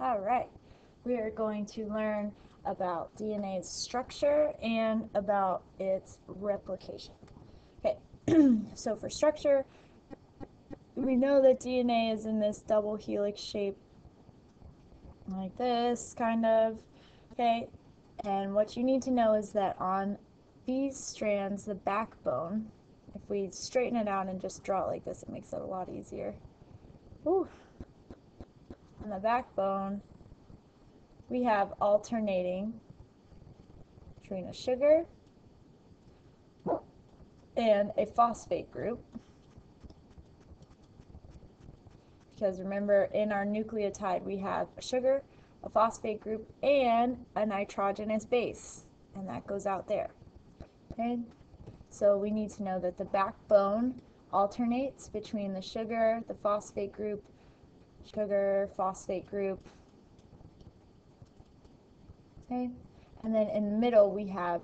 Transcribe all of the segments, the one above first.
Alright, we are going to learn about DNA's structure and about its replication. Okay, so for structure, we know that DNA is in this double helix shape, like this, kind of. Okay, and what you need to know is that on these strands, the backbone, if we straighten it out and just draw it like this, it makes it a lot easier. Ooh. On the backbone, we have alternating between a sugar and a phosphate group. Because remember, in our nucleotide, we have a sugar, a phosphate group, and a nitrogenous base, and that goes out there. Okay, so we need to know that the backbone alternates between the sugar, the phosphate group, sugar, phosphate group. Okay, and then in the middle we have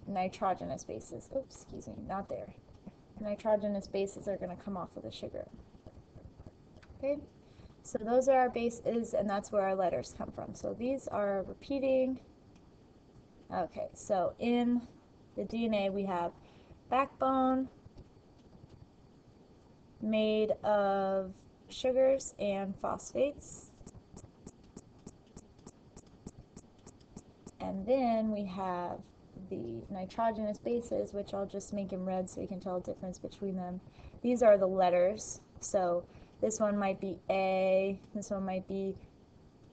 nitrogenous bases. Oops, excuse me, not there. Nitrogenous bases are going to come off of the sugar. Okay, so those are our bases, and that's where our letters come from. So these are repeating. Okay, so in the DNA we have backbone made of sugars and phosphates. And then we have the nitrogenous bases, which I'll just make in red so you can tell the difference between them. These are the letters. So this one might be A, this one might be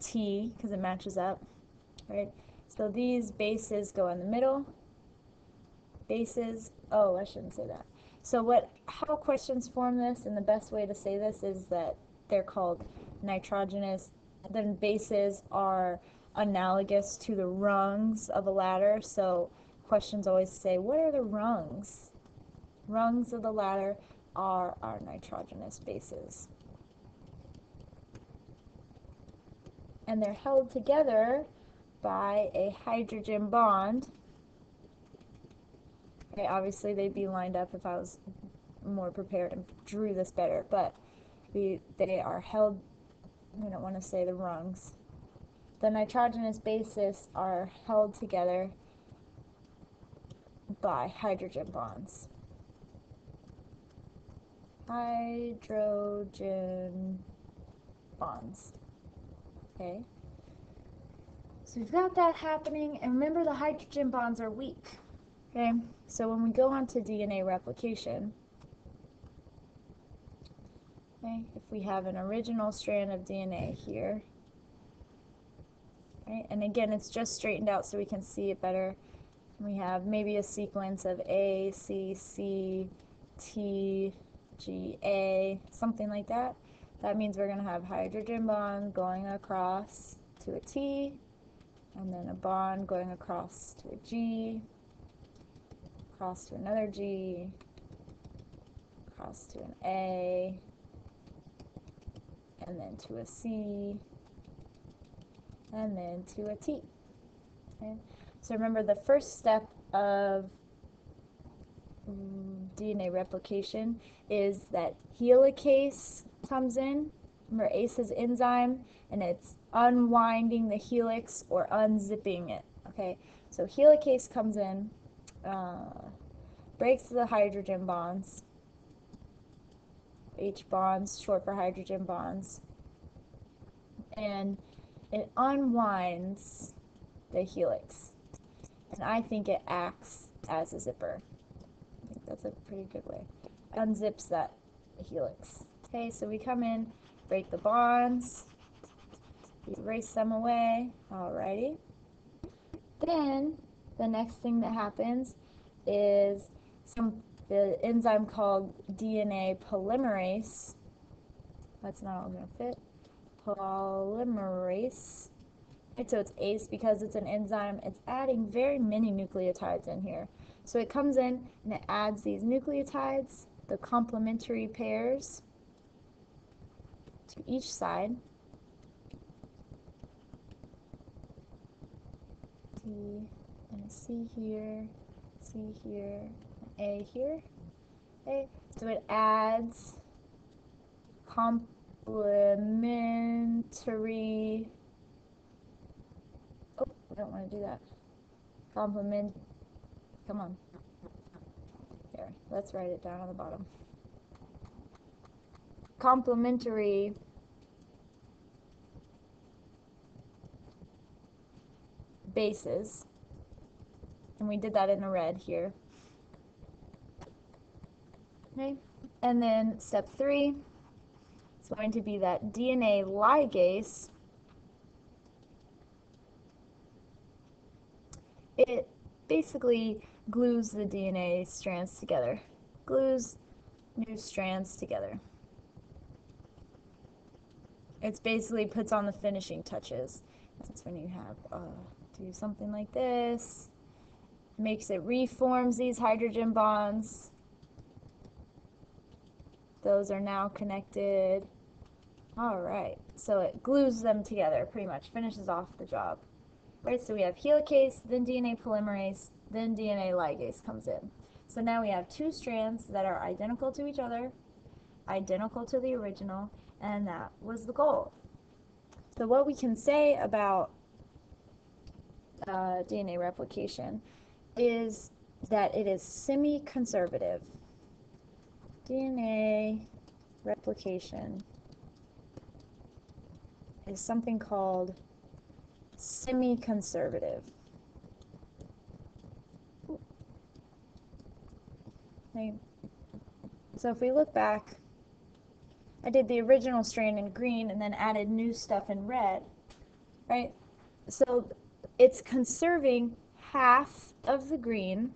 T, because it matches up, right? So these bases go in the middle. Bases, oh, I shouldn't say that. So how questions form this, and the best way to say this is that they're called nitrogenous. Then bases are analogous to the rungs of a ladder. So questions always say, what are the rungs? Rungs of the ladder are our nitrogenous bases. And they're held together by a hydrogen bond. Okay, obviously they'd be lined up if I was more prepared and drew this better, but they are held, we don't want to say the rungs. The nitrogenous bases are held together by hydrogen bonds. Hydrogen bonds. Okay. So we've got that happening, and remember the hydrogen bonds are weak. Okay, so when we go on to DNA replication, okay, if we have an original strand of DNA here, right, and again it's just straightened out so we can see it better. We have maybe a sequence of A, C, C, T, G, A, something like that. That means we're going to have hydrogen bond going across to a T, and then a bond going across to a G, across to another G, across to an A, and then to a C, and then to a T. Okay? So remember, the first step of DNA replication is that helicase comes in. Remember, ACE is enzyme, and it's unwinding the helix or unzipping it. Okay, so helicase comes in, breaks the hydrogen bonds. H bonds, short for hydrogen bonds, and it unwinds the helix. And I think it acts as a zipper. I think that's a pretty good way. Unzips that helix. Okay, so we come in, break the bonds, erase them away. Alrighty. Then the next thing that happens is the enzyme called DNA polymerase. That's not all going to fit. Polymerase. Right, so it's ACE because it's an enzyme. It's adding very many nucleotides in here. So it comes in and it adds these nucleotides, the complementary pairs, to each side. T and a C here, C here, an A here. Okay, so it adds complementary I don't want to do that. Complement, come on. Here, let's write it down on the bottom. Complementary bases, and we did that in the red here. Okay, and then step 3 is going to be that DNA ligase. It basically glues the DNA strands together, glues new strands together. It's basically puts on the finishing touches. That's when you have do something like this, makes it reforms these hydrogen bonds. Those are now connected. All right, so it glues them together, pretty much finishes off the job. Right, so we have helicase, then DNA polymerase, then DNA ligase comes in. So now we have 2 strands that are identical to each other, identical to the original, and that was the goal. So what we can say about DNA replication is that it is semi-conservative. DNA replication is something called semi-conservative. Okay. So if we look back, I did the original strand in green and then added new stuff in red, right? So it's conserving half of the green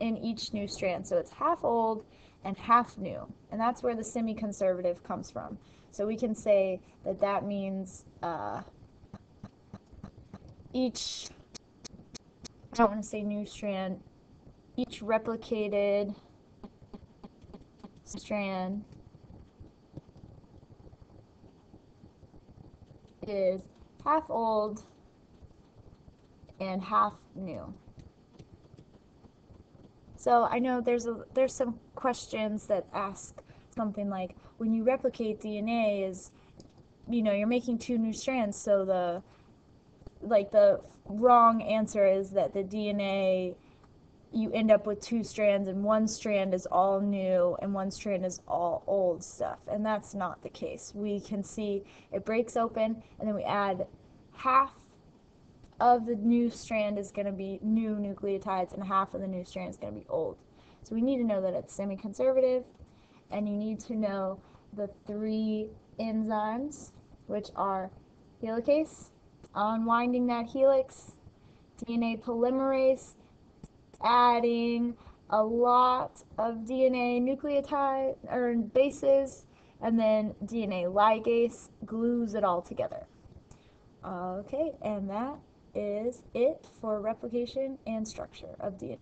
in each new strand. So it's half old and half new. And that's where the semi-conservative comes from. So we can say that that means each, I don't want to say new strand, each replicated strand is half old and half new. So I know there's some questions that ask something like, when you replicate DNA, is, you know, you're making 2 new strands, so the wrong answer is that the DNA, you end up with 2 strands and 1 strand is all new and 1 strand is all old stuff, and that's not the case. We can see it breaks open and then we add half of the new strand is going to be new nucleotides and half of the new strand is going to be old. So we need to know that it's semi-conservative, and you need to know the 3 enzymes, which are helicase, unwinding that helix, DNA polymerase, adding a lot of DNA nucleotide or bases, and then DNA ligase glues it all together. Okay, and that is it for replication and structure of DNA.